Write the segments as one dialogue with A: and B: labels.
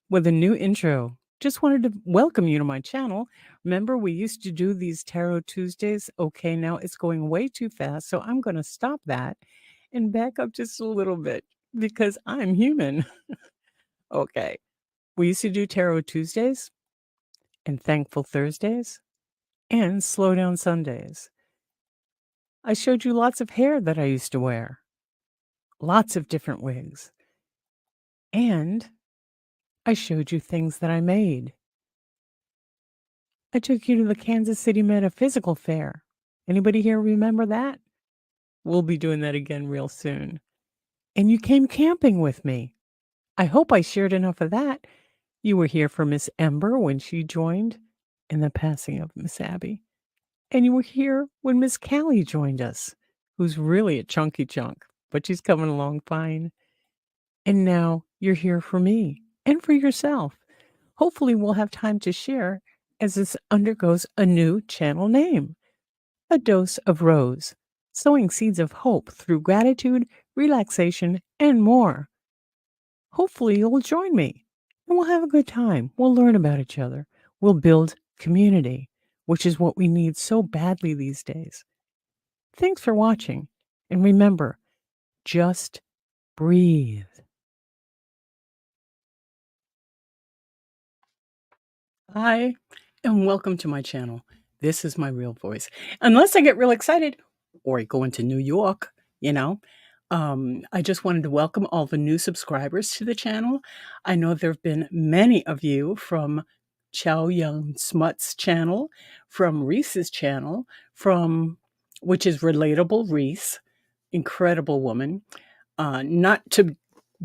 A: with a new intro. Just wanted to welcome you to my channel. Remember, we used to do these Tarot Tuesdays. Okay, now it's going way too fast, so I'm going to stop that and back up just a little bit because I'm human. Okay, we used to do Tarot Tuesdays and Thankful Thursdays and Slow Down Sundays. I showed you lots of hair that I used to wear, lots of different wigs, and I showed you things that I made. I took you to the Kansas City Metaphysical Fair. Anybody here remember that? We'll be doing that again real soon. And you came camping with me. I hope I shared enough of that. You were here for Miss Ember when she joined in the passing of Miss Abby. And you were here when Miss Callie joined us, who's really a chunky chunk, but she's coming along fine. And now you're here for me and for yourself. Hopefully, we'll have time to share as this undergoes a new channel name. A dose of Rose, sowing seeds of hope through gratitude, relaxation, and more. Hopefully, you'll join me and we'll have a good time. We'll learn about each other. We'll build community, which is what we need so badly these days. Thanks for watching. And remember, just breathe. Hi, and welcome to my channel. This is my real voice. Unless I get real excited or I go into New York, I just wanted to welcome all the new subscribers to the channel. I know there have been many of you from Chow Yun Smut's channel, from Reese's channel, which is Relatable Reese, incredible woman. Not to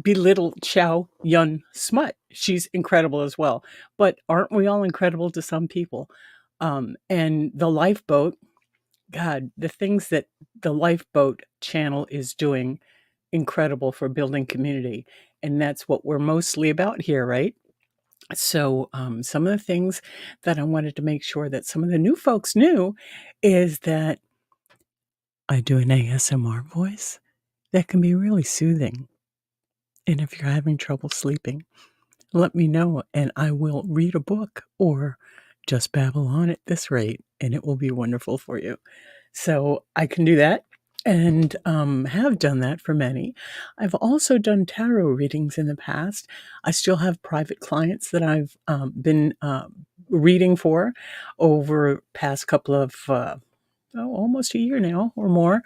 A: belittle Chow Yun Smut. She's incredible as well. But aren't we all incredible to some people? And the Lifeboat, God, the things that the Lifeboat channel is doing, incredible for building community. And that's what we're mostly about here, right? So some of the things that I wanted to make sure that some of the new folks knew is that I do an ASMR voice that can be really soothing. And if you're having trouble sleeping, let me know and I will read a book or just babble on at this rate, and it will be wonderful for you. So I can do that and have done that for many. I've also done tarot readings in the past. I still have private clients that I've been reading for over past couple of almost a year now or more.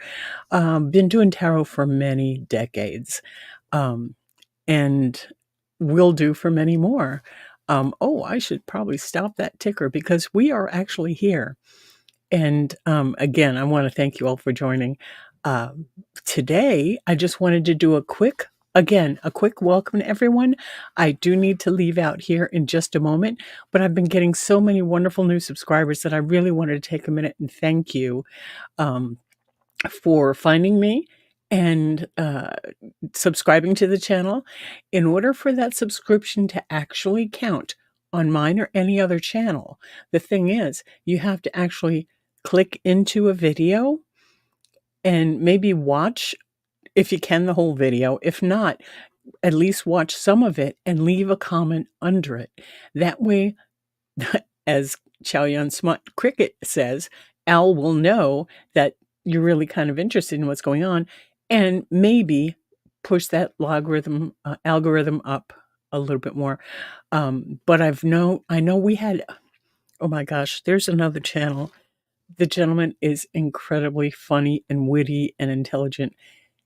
A: Been doing tarot for many decades. And will do for many more. I should probably stop that ticker because we are actually here. And again, I want to thank you all for joining. Today, I just wanted to do a quick welcome to everyone. I do need to leave out here in just a moment, but I've been getting so many wonderful new subscribers that I really wanted to take a minute and thank you for finding me and subscribing to the channel. In order for that subscription to actually count on mine or any other channel, the thing is, you have to actually click into a video and maybe watch, if you can, the whole video. If not, at least watch some of it and leave a comment under it. That way, as Chow Yun Smut Cricket says, Al will know that you're really kind of interested in what's going on and maybe push that algorithm up a little bit more. But I know we had, oh my gosh, there's another channel. The gentleman is incredibly funny and witty and intelligent.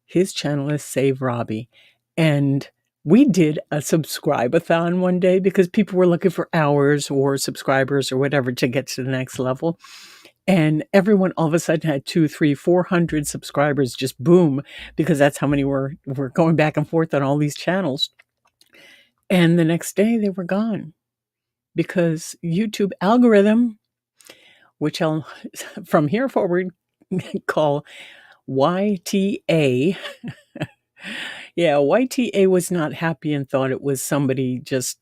A: His channel is Save Robbie. And we did a subscribe-a-thon one day because people were looking for hours or subscribers or whatever to get to the next level. And everyone all of a sudden had 200, 300, 400 subscribers, just boom, because that's how many were going back and forth on all these channels. And the next day they were gone because YouTube algorithm, which I'll from here forward call YTA. Yeah, YTA was not happy and thought it was somebody just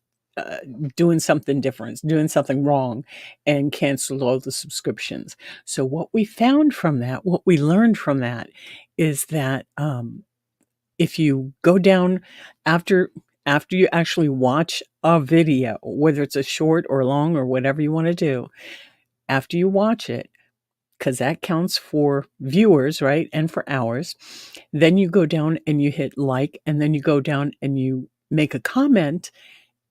A: doing something different, doing something wrong, and canceled all the subscriptions. So what we found from that, what we learned from that, is that if you go down after after you actually watch a video, whether it's a short or long or whatever you wanna do, after you watch it, because that counts for viewers, right, and for hours, then you go down and you hit like, and then you go down and you make a comment,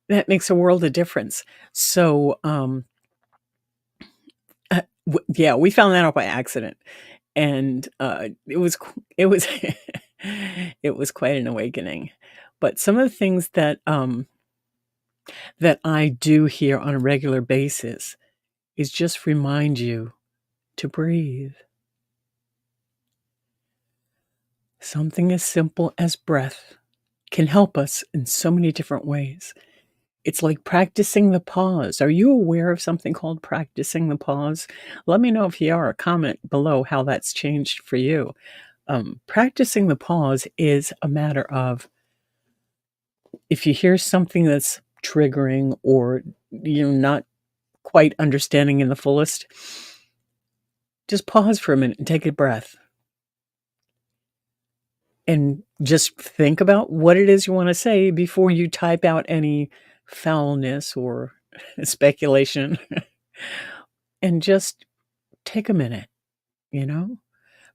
A: that makes a world of difference. So, yeah, we found that out by accident, and, it was it was quite an awakening. But some of the things that I do here on a regular basis is just remind you to breathe. Something as simple as breath can help us in so many different ways. It's like practicing the pause. Are you aware of something called practicing the pause? Let me know if you are. Comment below how that's changed for you. Practicing the pause is a matter of, if you hear something that's triggering or you're not quite understanding in the fullest, just pause for a minute and take a breath and just think about what it is you want to say before you type out any foulness or speculation. And just take a minute, you know?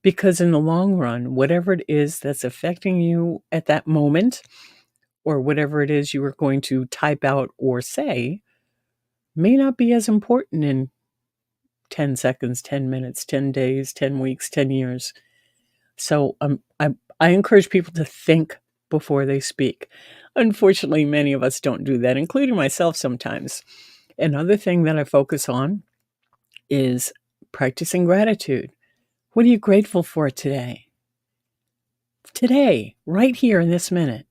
A: Because in the long run, whatever it is that's affecting you at that moment, or whatever it is you are going to type out or say, may not be as important in 10 seconds, 10 minutes, 10 days, 10 weeks, 10 years. So I encourage people to think before they speak. Unfortunately, many of us don't do that, including myself sometimes. Another thing that I focus on is practicing gratitude. What are you grateful for today? Today, right here in this minute,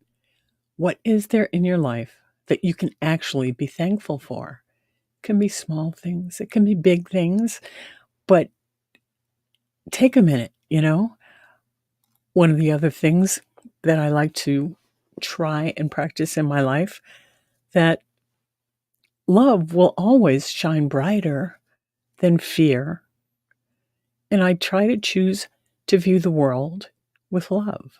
A: what is there in your life that you can actually be thankful for? It can be small things, it can be big things, but take a minute, you know? One of the other things that I like to try and practice in my life, that love will always shine brighter than fear. And I try to choose to view the world with love.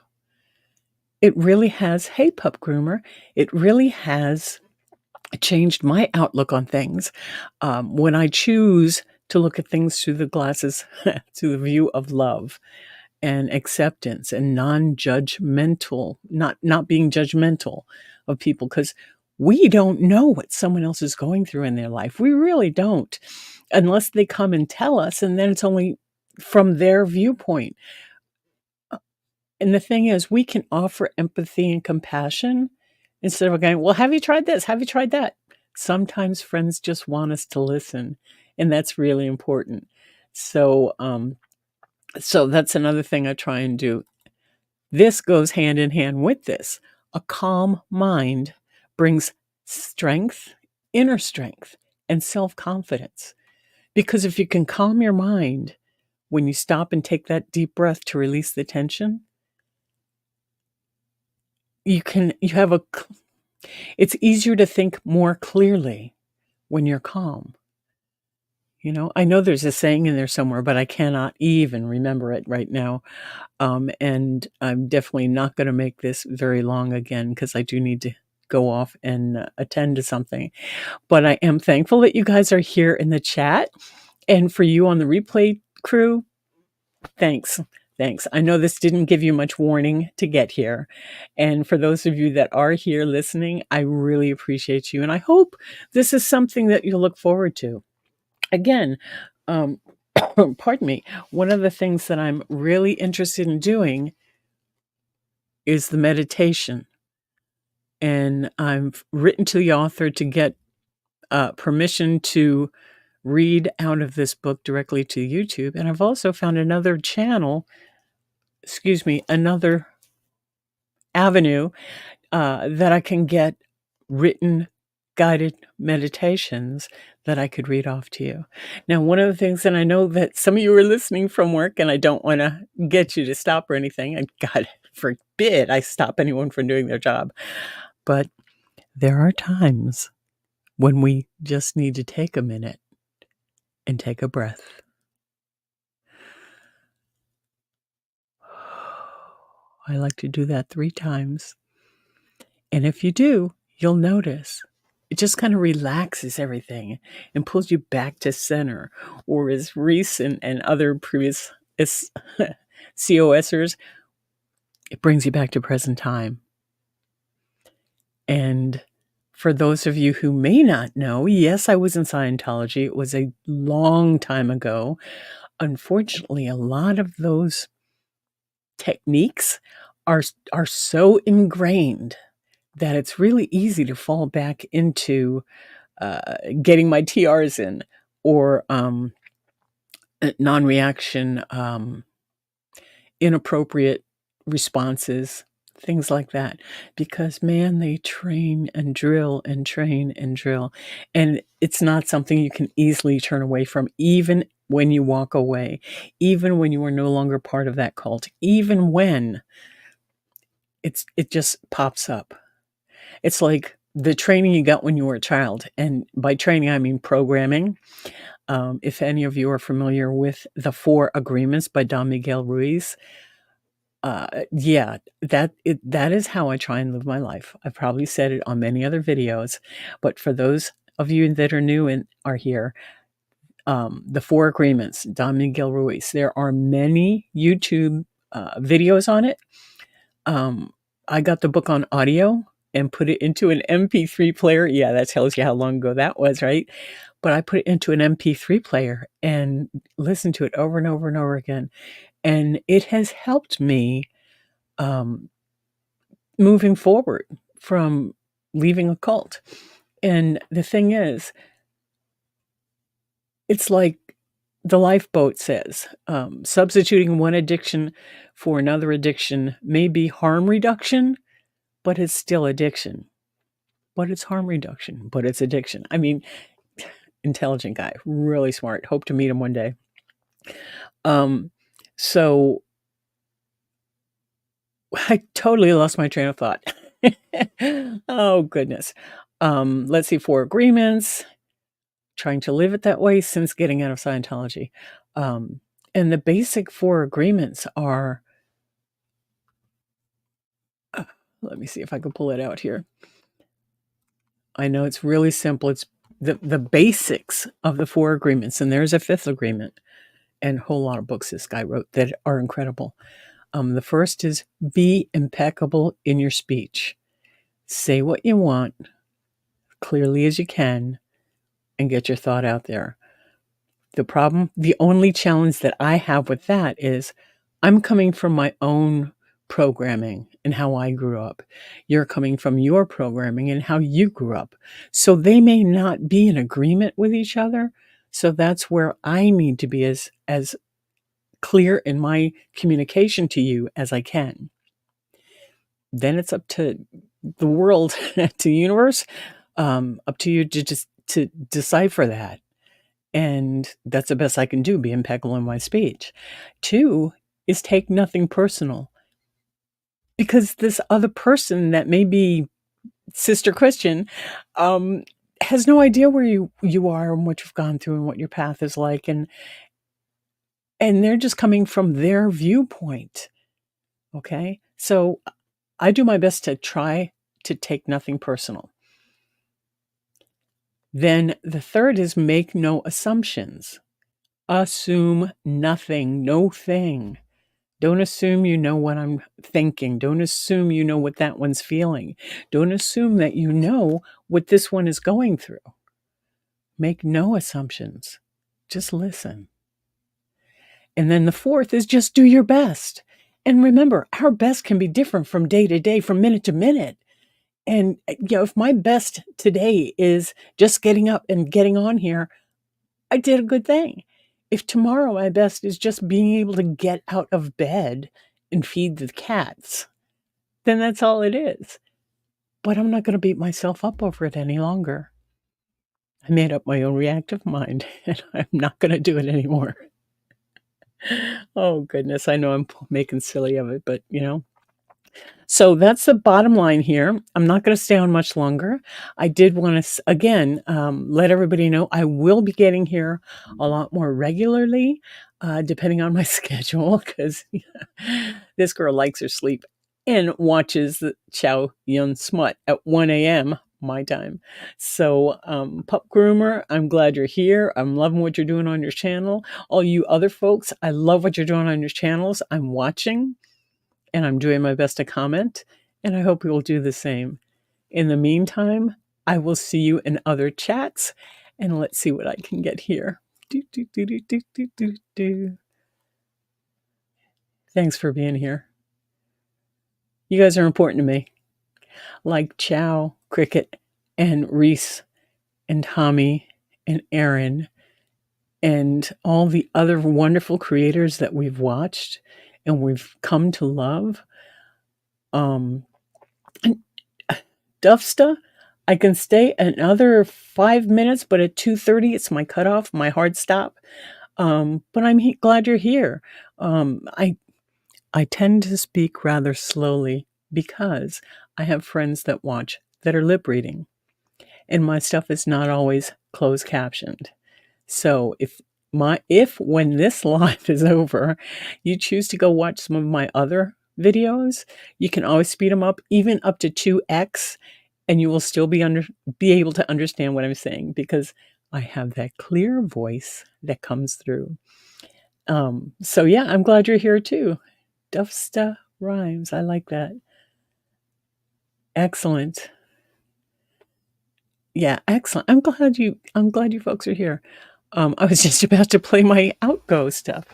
A: It really has, hey, pup groomer, it really has changed my outlook on things. When I choose to look at things through the glasses, through the view of love and acceptance and non-judgmental, not being judgmental of people, because we don't know what someone else is going through in their life. We really don't, unless they come and tell us, and then it's only from their viewpoint. And the thing is, we can offer empathy and compassion instead of going, well, have you tried this? Have you tried that? Sometimes friends just want us to listen, and that's really important. So, so that's another thing I try and do. This goes hand in hand with this. A calm mind brings strength, inner strength, and self-confidence. Because if you can calm your mind when you stop and take that deep breath to release the tension, it's easier to think more clearly when you're calm. You know, I know there's a saying in there somewhere, but I cannot even remember it right now. And I'm definitely not going to make this very long again, because I do need to go off and attend to something. But I am thankful that you guys are here in the chat. And for you on the replay crew, thanks. Thanks. I know this didn't give you much warning to get here. And for those of you that are here listening, I really appreciate you. And I hope this is something that you'll look forward to. Again, pardon me, one of the things that I'm really interested in doing is the meditation. And I've written to the author to get permission to read out of this book directly to YouTube. And I've also found another another avenue that I can get written guided meditations that I could read off to you. Now, one of the things, and I know that some of you are listening from work, and I don't want to get you to stop or anything, and God forbid I stop anyone from doing their job, but there are times when we just need to take a minute and take a breath. I like to do that 3 times. And if you do, you'll notice it just kind of relaxes everything and pulls you back to center. Or as Reese and other previous COSers, it brings you back to present time. And for those of you who may not know, yes, I was in Scientology. It was a long time ago. Unfortunately, a lot of those techniques are so ingrained that it's really easy to fall back into getting my TRs in, or non-reaction, inappropriate responses, things like that. Because, man, they train and drill and train and drill. And it's not something you can easily turn away from, even when you walk away, even when you are no longer part of that cult, even when it just pops up. It's like the training you got when you were a child. And by training, I mean programming. If any of you are familiar with The 4 Agreements by Don Miguel Ruiz, yeah, that is how I try and live my life. I've probably said it on many other videos, but for those of you that are new and are here, The 4 Agreements, Don Miguel Ruiz. There are many YouTube videos on it. I got the book on audio and put it into an MP3 player. Yeah, that tells you how long ago that was, right? But I put it into an MP3 player and listened to it over and over and over again. And it has helped me moving forward from leaving a cult. And the thing is, it's like the lifeboat says, substituting one addiction for another addiction may be harm reduction, but it's still addiction. But it's harm reduction, but it's addiction. I mean, intelligent guy, really smart. Hope to meet him one day. So I totally lost my train of thought. Oh, goodness. Let's see, 4 Agreements, trying to live it that way since getting out of Scientology. And the basic 4 agreements are, let me see if I can pull it out here. I know it's really simple. It's the basics of the 4 agreements, and there's a 5th agreement, and a whole lot of books this guy wrote that are incredible. The first is be impeccable in your speech. Say what you want clearly as you can and get your thought out there. The only challenge that I have with that is I'm coming from my own programming and how I grew up. You're coming from your programming and how you grew up. So they may not be in agreement with each other. So that's where I need to be as clear in my communication to you as I can. Then it's up to the world, to the universe, up to you to just to decipher that. And that's the best I can do, be impeccable in my speech. 2 is take nothing personal. Because this other person that may be Sister Christian has no idea where you are and what you've gone through and what your path is like. And they're just coming from their viewpoint. Okay? So I do my best to try to take nothing personal. Then the 3rd is make no assumptions. Assume nothing, no thing. Don't assume you know what I'm thinking. Don't assume you know what that one's feeling. Don't assume that you know what this one is going through. Make no assumptions. Just listen. And then the 4th is just do your best. And remember, our best can be different from day to day, from minute to minute. And, if my best today is just getting up and getting on here, I did a good thing. If tomorrow my best is just being able to get out of bed and feed the cats, then that's all it is. But I'm not going to beat myself up over it any longer. I made up my own reactive mind, and I'm not going to do it anymore. Oh, goodness. I know I'm making silly of it, but, So that's the bottom line here. I'm not going to stay on much longer. I did want to, again, let everybody know I will be getting here a lot more regularly, depending on my schedule, because this girl likes her sleep. and watches the Chow Yun Smut at 1 a.m. my time. So, Pup Groomer, I'm glad you're here. I'm loving what you're doing on your channel. All you other folks, I love what you're doing on your channels. I'm watching and I'm doing my best to comment, and I hope you will do the same. In the meantime, I will see you in other chats, and let's see what I can get here. Do, do, do, do, do, do, do, do. Thanks for being here. You guys are important to me. Like Chow, Cricket, and Reese, and Tommy, and Aaron, and all the other wonderful creators that we've watched and we've come to love. And Dufsta, I can stay another 5 minutes, but at 2:30 it's my cutoff, my hard stop. But I'm glad you're here. I tend to speak rather slowly because I have friends that watch that are lip reading, and my stuff is not always closed captioned. So if when this live is over, you choose to go watch some of my other videos, you can always speed them up, even up to 2x, and you will still be able to understand what I'm saying because I have that clear voice that comes through. So yeah, I'm glad you're here too. Dufsta rhymes. I like that. Excellent. Yeah, excellent. I'm glad you folks are here. I was just about to play my outgo stuff.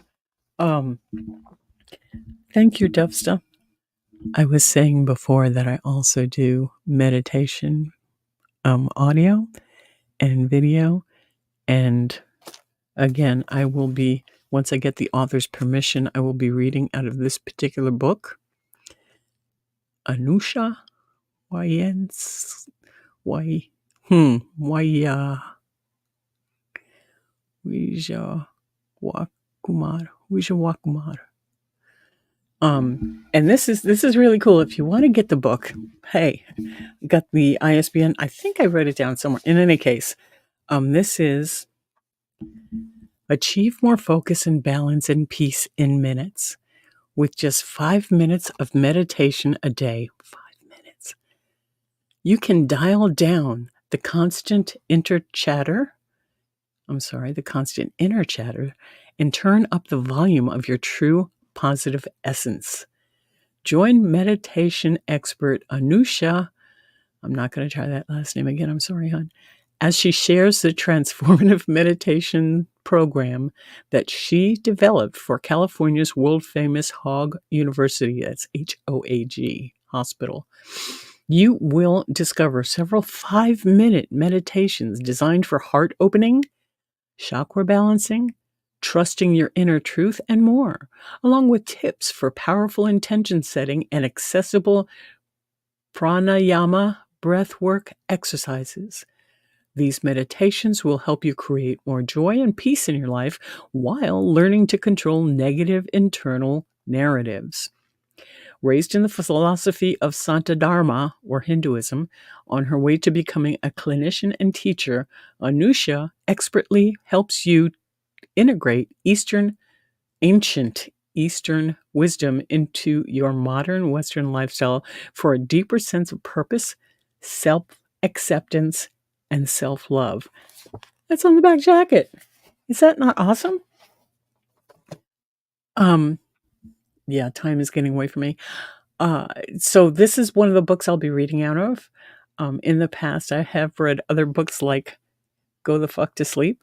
A: Thank you, Dufsta. I was saying before that I also do meditation audio and video. And again, I will be, once I get the author's permission, I will be reading out of this particular book. Anusha Wayens Waya Wija Wakumar. And this is really cool. If you want to get the book, hey, got the ISBN. I think I wrote it down somewhere. In any case, this is Achieve More Focus and Balance and Peace in Minutes with just 5 minutes of meditation a day. 5 minutes. You can dial down the constant inner chatter, and turn up the volume of your true positive essence. Join meditation expert Anusha, I'm not going to try that last name again, I'm sorry, hon, as she shares the transformative meditation program that she developed for California's world-famous Hog University, that's Hoag Hospital. You will discover several 5-minute meditations designed for heart opening, chakra balancing, trusting your inner truth, and more, along with tips for powerful intention setting and accessible pranayama breathwork exercises. These meditations will help you create more joy and peace in your life while learning to control negative internal narratives. Raised in the philosophy of Santa Dharma, or Hinduism, on her way to becoming a clinician and teacher, Anusha expertly helps you integrate ancient Eastern wisdom into your modern Western lifestyle for a deeper sense of purpose, self-acceptance, and self-love. That's on the back jacket. Is that not awesome? Yeah, time is getting away from me. So this is one of the books I'll be reading out of. In the past, I have read other books like Go the Fuck to Sleep.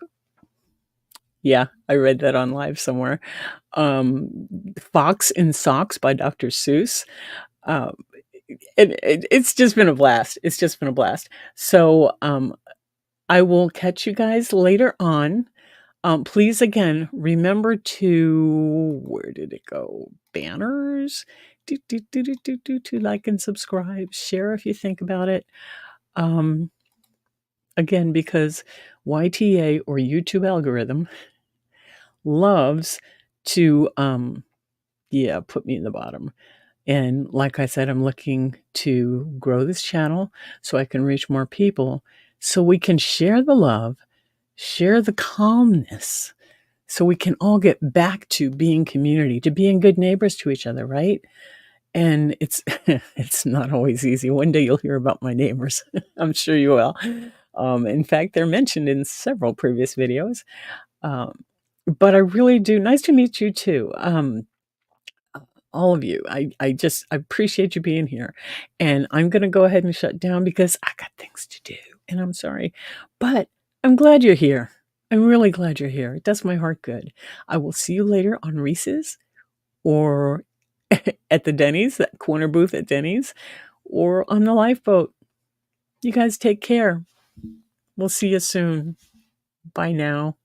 A: Yeah, I read that on live somewhere. Fox in Socks by Dr. Seuss. It's just been a blast. It's just been a blast. So I will catch you guys later on. Please, again, remember to, where did it go? Banners? To like and subscribe. Share if you think about it. Again, because YTA, or YouTube algorithm, loves to, put me in the bottom. And like I said, I'm looking to grow this channel so I can reach more people, so we can share the love, share the calmness, so we can all get back to being community, to being good neighbors to each other, right? and it's it's not always easy. One day you'll hear about my neighbors. I'm sure you will. In fact, they're mentioned in several previous videos. Um, but I really do. Nice to meet you too. All of you. I appreciate you being here. And I'm going to go ahead and shut down because I got things to do. And I'm sorry. But I'm glad you're here. I'm really glad you're here. It does my heart good. I will see you later on Reese's or at the Denny's, that corner booth at Denny's, or on the lifeboat. You guys take care. We'll see you soon. Bye now.